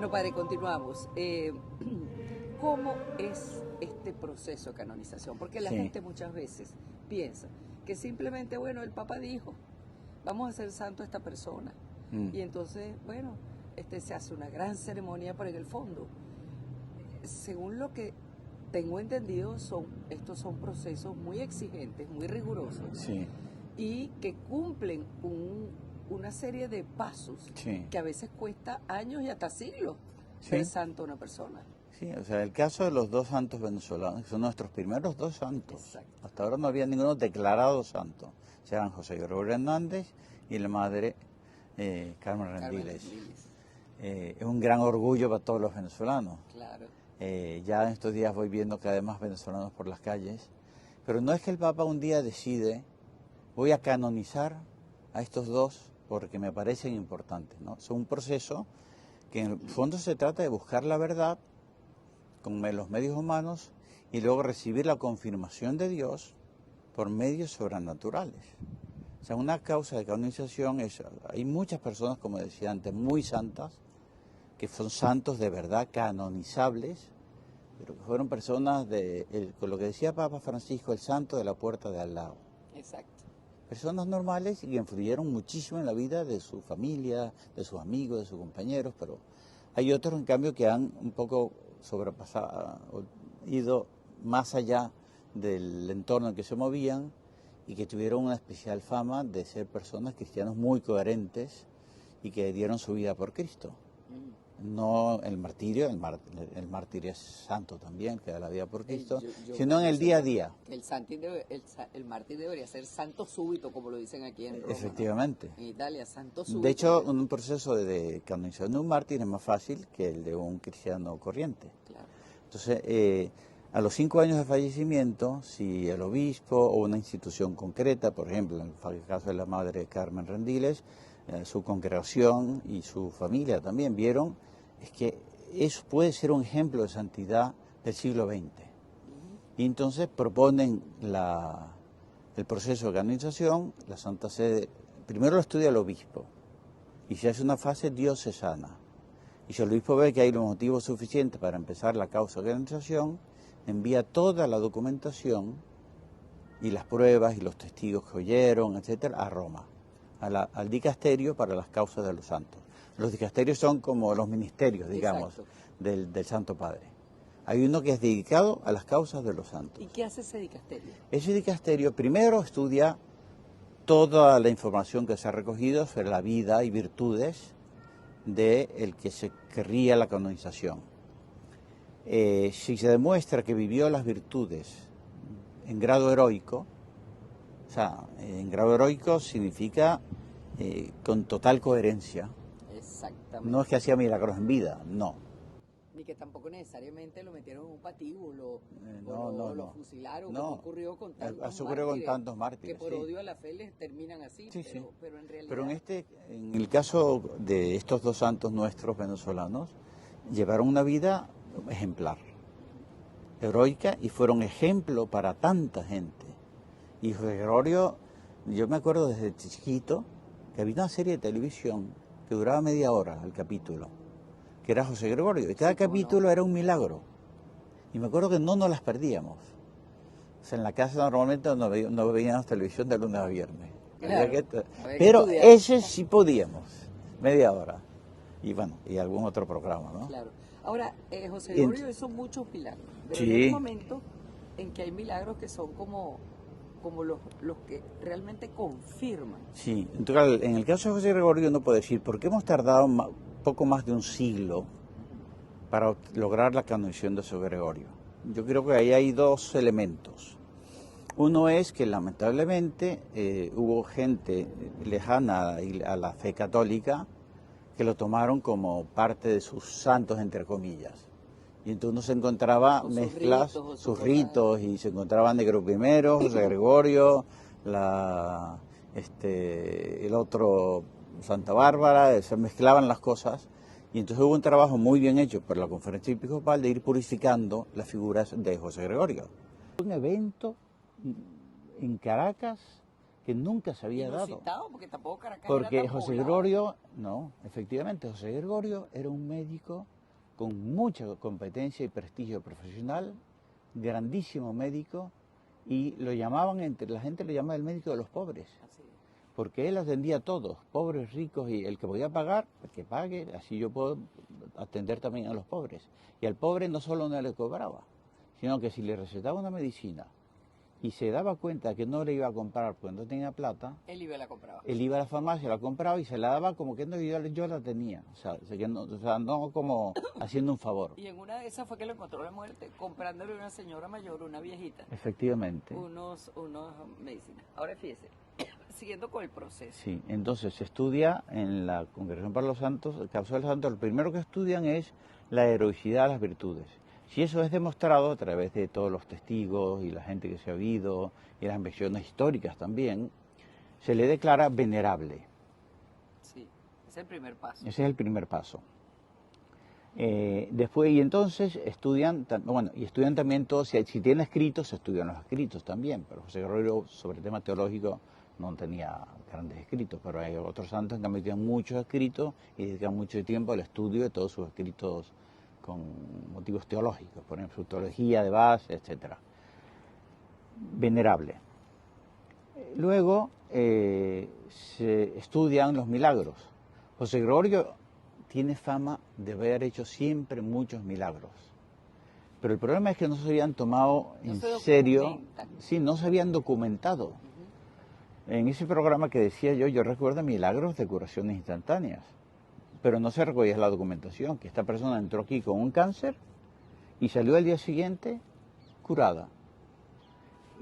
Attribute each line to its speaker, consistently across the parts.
Speaker 1: Bueno, padre, continuamos. ¿Cómo es este proceso de canonización? Porque la gente muchas veces piensa que simplemente, bueno, el Papa dijo, vamos a hacer santo a esta persona. Y entonces, bueno, se hace una gran ceremonia, pero en el fondo, según lo que tengo entendido, estos son procesos muy exigentes, muy rigurosos, y que cumplen una serie de pasos que a veces cuesta años y hasta siglos ser santo a una persona.
Speaker 2: Sí, o sea, el caso de los dos santos venezolanos, que son nuestros primeros dos santos. Exacto. Hasta ahora no había ninguno declarado santo. Eran José Gregorio Hernández y la madre Carmen Rendiles. Es un gran orgullo para todos los venezolanos.
Speaker 1: Claro.
Speaker 2: Ya en estos días voy viendo cada vez más venezolanos por las calles. Pero no es que el Papa un día decide, voy a canonizar a estos dos porque me parecen importantes, ¿no? Es un proceso que en el fondo se trata de buscar la verdad con los medios humanos y luego recibir la confirmación de Dios por medios sobrenaturales. O sea, una causa de canonización es, hay muchas personas, como decía antes, muy santas, que son santos de verdad canonizables, pero que fueron personas con lo que decía Papa Francisco, el santo de la puerta de al lado.
Speaker 1: Exacto.
Speaker 2: Personas normales y que influyeron muchísimo en la vida de su familia, de sus amigos, de sus compañeros, pero hay otros en cambio que han un poco sobrepasado, ido más allá del entorno en que se movían y que tuvieron una especial fama de ser personas cristianos muy coherentes y que dieron su vida por Cristo. No el martirio, el mártir es santo también, que da la vida por Cristo, sino en el día a día.
Speaker 1: El mártir debería ser santo súbito, como lo dicen aquí en Roma.
Speaker 2: Efectivamente.
Speaker 1: ¿No? En Italia, santo súbito.
Speaker 2: De hecho, un proceso de canonización de un mártir es más fácil que el de un cristiano corriente.
Speaker 1: Claro.
Speaker 2: Entonces, a los 5 años de fallecimiento, si el obispo o una institución concreta, por ejemplo, en el caso de la madre Carmen Rendiles, su congregación y su familia también vieron, es que eso puede ser un ejemplo de santidad del siglo XX. Y entonces proponen el proceso de canonización, la Santa Sede, primero lo estudia el obispo, y se hace una fase diocesana. Y si el obispo ve que hay los motivos suficientes para empezar la causa de canonización, envía toda la documentación y las pruebas y los testigos que oyeron, etcétera, a Roma, al dicasterio para las causas de los santos. Los dicasterios son como los ministerios, digamos, del Santo Padre. Hay uno que es dedicado a las causas de los santos.
Speaker 1: ¿Y qué hace ese dicasterio?
Speaker 2: Ese dicasterio primero estudia toda la información que se ha recogido sobre la vida y virtudes del que se querría la canonización. Si se demuestra que vivió las virtudes en grado heroico, o sea, en grado heroico significa con total coherencia.
Speaker 1: Exactamente.
Speaker 2: No es que hacía milagros en vida, no.
Speaker 1: Ni que tampoco necesariamente lo metieron en un patíbulo, lo fusilaron,
Speaker 2: no.
Speaker 1: como ocurrió con
Speaker 2: tantos mártires.
Speaker 1: Que por odio a la fe les terminan así, pero en realidad...
Speaker 2: Pero en el caso de estos dos santos nuestros venezolanos, llevaron una vida ejemplar, heroica, y fueron ejemplo para tanta gente. Y José Gregorio, yo me acuerdo desde chiquito que había una serie de televisión que duraba media hora el capítulo, que era José Gregorio, y cada capítulo era un milagro. Y me acuerdo que no nos las perdíamos. O sea, en la casa normalmente no veíamos televisión de lunes a viernes.
Speaker 1: Claro,
Speaker 2: pero ese sí podíamos, media hora. Y bueno, y algún otro programa, ¿no?
Speaker 1: Claro. Ahora, José Gregorio hizo muchos milagros. Pero hay un momento en que hay milagros que son como los que realmente confirman.
Speaker 2: Sí, entonces en el caso de José Gregorio no puedo decir, ¿por qué hemos tardado poco más de un siglo para lograr la canonización de José Gregorio? Yo creo que ahí hay dos elementos. Uno es que lamentablemente hubo gente lejana a la fe católica que lo tomaron como parte de sus santos, entre comillas. Y entonces uno se encontraba mezclas, sus ritos, y se encontraban Negro Primero, José Gregorio, el otro Santa Bárbara, se mezclaban las cosas. Y entonces hubo un trabajo muy bien hecho por la Conferencia Episcopal de ir purificando las figuras de José Gregorio. Un evento en Caracas que nunca se había dado.
Speaker 1: Porque tampoco Caracas
Speaker 2: porque
Speaker 1: era tan
Speaker 2: José
Speaker 1: poblado.
Speaker 2: Gregorio, no, efectivamente, José Gregorio era un médico con mucha competencia y prestigio profesional, grandísimo médico, y lo llamaban, entre la gente lo llama el médico de los pobres, porque él atendía a todos, pobres, ricos, y el que podía pagar, el que pague, así yo puedo atender también a los pobres. Y al pobre no solo no le cobraba, sino que si le recetaba una medicina y se daba cuenta que no le iba a comprar porque no tenía plata,
Speaker 1: él iba y la compraba.
Speaker 2: Él iba a la farmacia, la compraba y se la daba como que no, yo la tenía, o sea, no como haciendo un favor.
Speaker 1: Y en una de esas fue que lo encontró la muerte, comprándole a una señora mayor, una viejita.
Speaker 2: Efectivamente.
Speaker 1: Unos medicinas. Ahora fíjese, siguiendo con el proceso.
Speaker 2: Sí, entonces se estudia en la Congregación para los Santos, el Caso de los Santos, lo primero que estudian es la heroicidad de las virtudes. Si eso es demostrado a través de todos los testigos y la gente que se ha oído y las investigaciones históricas también, se le declara venerable.
Speaker 1: Sí, ese es el primer paso.
Speaker 2: Ese es el primer paso. Después, y entonces estudian, bueno, y estudian también todos, si tienen escritos, se estudian los escritos también, pero José Gregorio sobre el tema teológico no tenía grandes escritos, pero hay otros santos que también tienen muchos escritos y dedican mucho tiempo al estudio de todos sus escritos con motivos teológicos, por ejemplo, su teología de base, etc. Venerable. Luego se estudian los milagros. José Gregorio tiene fama de haber hecho siempre muchos milagros, pero el problema es que no se habían tomado en serio, sí, no se habían documentado. En ese programa que decía yo recuerdo milagros de curaciones instantáneas, pero no se recogía la documentación, que esta persona entró aquí con un cáncer y salió al día siguiente curada.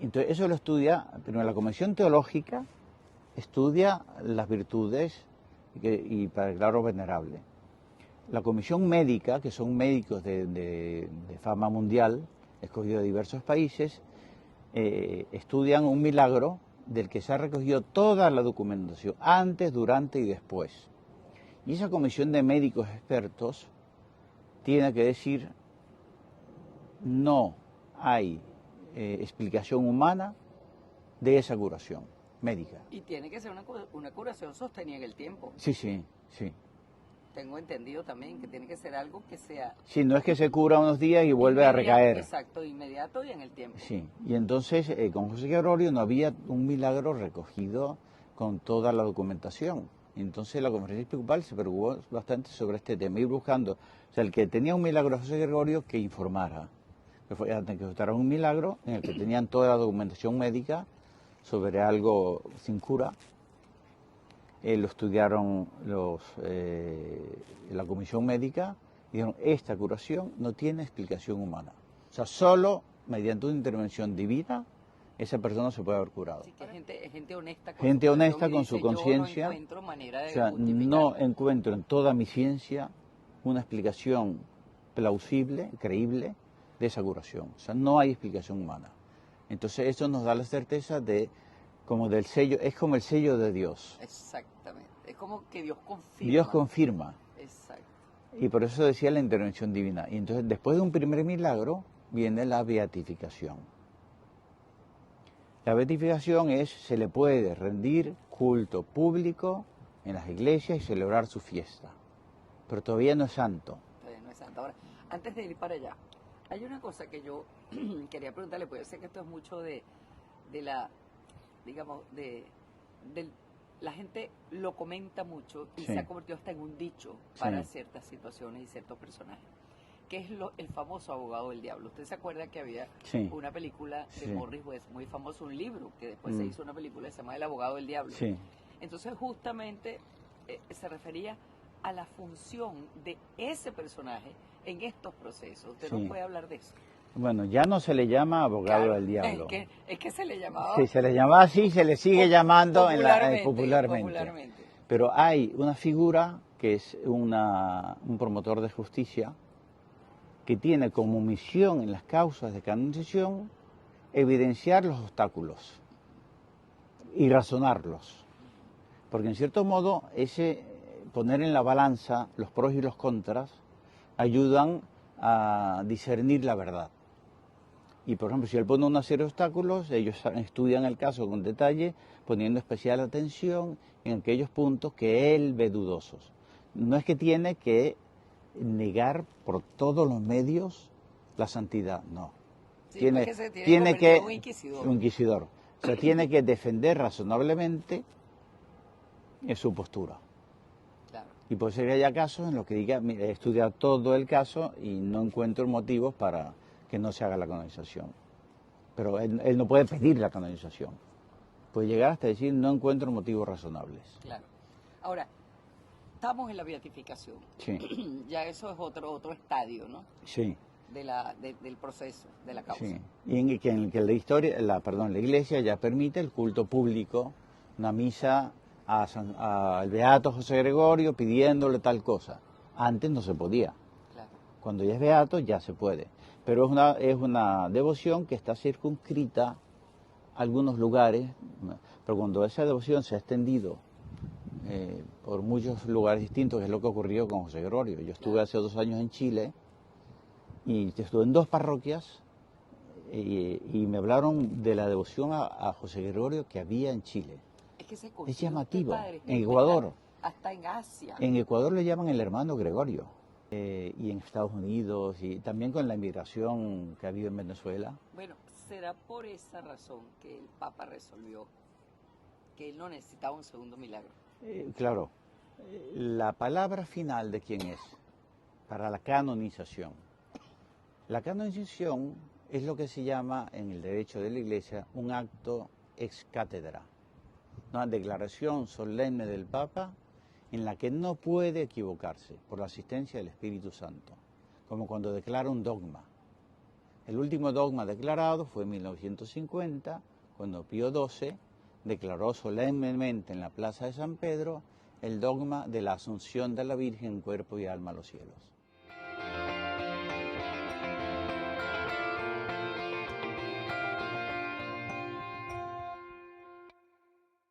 Speaker 2: Entonces eso lo estudia, primero la Comisión Teológica estudia las virtudes y para declararlo venerable. La Comisión Médica, que son médicos de fama mundial, escogidos de diversos países, estudian un milagro del que se ha recogido toda la documentación, antes, durante y después. Y esa comisión de médicos expertos tiene que decir, no hay explicación humana de esa curación médica.
Speaker 1: Y tiene que ser una curación sostenida en el tiempo.
Speaker 2: Sí, sí, sí.
Speaker 1: Tengo entendido también que tiene que ser algo que sea...
Speaker 2: Sí, no es que se cura unos días y vuelve a recaer.
Speaker 1: Exacto, inmediato y en el tiempo.
Speaker 2: Sí, y entonces con José Gregorio no había un milagro recogido con toda la documentación. Entonces la conferencia episcopal se preocupó bastante sobre este tema, ir buscando, o sea, el que tenía un milagro José Gregorio que informara, que ejecutaron un milagro en el que tenían toda la documentación médica sobre algo sin cura. Lo estudiaron la comisión médica y dijeron, esta curación no tiene explicación humana. O sea, solo mediante una intervención divina esa persona se puede haber curado.
Speaker 1: Sí, que gente honesta
Speaker 2: con su conciencia.
Speaker 1: No encuentro manera de
Speaker 2: no encuentro en toda mi ciencia una explicación plausible, creíble, de esa curación. O sea, no hay explicación humana. Entonces eso nos da la certeza de, como del sello, es como el sello de Dios.
Speaker 1: Exactamente. Es como que Dios confirma.
Speaker 2: Dios confirma.
Speaker 1: Exacto.
Speaker 2: Y por eso decía la intervención divina. Y entonces después de un primer milagro viene la beatificación. La beatificación se le puede rendir culto público en las iglesias y celebrar su fiesta, pero todavía no es santo.
Speaker 1: Todavía no es santo. Ahora, antes de ir para allá, hay una cosa que yo quería preguntarle, porque yo sé que esto es mucho de la, digamos, la gente lo comenta mucho y se ha convertido hasta en un dicho para ciertas situaciones y ciertos personajes, que es el famoso abogado del diablo. ¿Usted se acuerda que había una película de Morris West, muy famoso, un libro, que después se hizo una película que se llama El abogado del diablo?
Speaker 2: Sí.
Speaker 1: Entonces justamente se refería a la función de ese personaje en estos procesos. ¿Usted no puede hablar de eso?
Speaker 2: Bueno, ya no se le llama abogado del diablo.
Speaker 1: Es que se le llamaba...
Speaker 2: Sí, se le llamaba así, se le sigue llamando popularmente. Pero hay una figura que es un promotor de justicia que tiene como misión en las causas de canonización evidenciar los obstáculos y razonarlos. Porque en cierto modo poner en la balanza los pros y los contras ayudan a discernir la verdad. Y por ejemplo, si él pone una serie de obstáculos, ellos estudian el caso con detalle, poniendo especial atención en aquellos puntos que él ve dudosos. No es que tiene que negar por todos los medios la santidad, no.
Speaker 1: Sí,
Speaker 2: tiene
Speaker 1: porque se tiene
Speaker 2: tiene
Speaker 1: convertido
Speaker 2: que
Speaker 1: en un inquisidor.
Speaker 2: un inquisidor. O sea, tiene que defender razonablemente su postura.
Speaker 1: Claro.
Speaker 2: Y puede ser que haya casos en los que diga, mira, he estudiado todo el caso y no encuentro motivos para que no se haga la canonización. Pero él no puede pedir la canonización. Puede llegar hasta decir, no encuentro motivos razonables.
Speaker 1: Claro. Ahora, estamos en la beatificación.
Speaker 2: Sí.
Speaker 1: Ya eso es otro estadio, ¿no?
Speaker 2: Sí.
Speaker 1: Del proceso, de la causa.
Speaker 2: Sí. Y en el que la Iglesia ya permite el culto público, una misa al beato José Gregorio pidiéndole tal cosa. Antes no se podía.
Speaker 1: Claro.
Speaker 2: Cuando ya es beato ya se puede. Pero es una devoción que está circunscrita a algunos lugares, pero cuando esa devoción se ha extendido por muchos lugares distintos, que es lo que ocurrió con José Gregorio. Yo estuve hace 2 años en Chile y estuve en 2 parroquias y me hablaron de la devoción a José Gregorio que había en Chile.
Speaker 1: Es que
Speaker 2: Es llamativo.
Speaker 1: padre,
Speaker 2: En Ecuador.
Speaker 1: Hasta en Asia.
Speaker 2: En Ecuador le llaman el hermano Gregorio. Y en Estados Unidos, y también con la inmigración que ha habido en Venezuela.
Speaker 1: Bueno, será por esa razón que el Papa resolvió que él no necesitaba un segundo milagro.
Speaker 2: Claro, la palabra final de quién es para la canonización. La canonización es lo que se llama en el derecho de la Iglesia un acto ex cátedra, una declaración solemne del Papa en la que no puede equivocarse por la asistencia del Espíritu Santo, como cuando declara un dogma. El último dogma declarado fue en 1950, cuando Pío XII declaró solemnemente en la Plaza de San Pedro el dogma de la Asunción de la Virgen en cuerpo y alma a los cielos.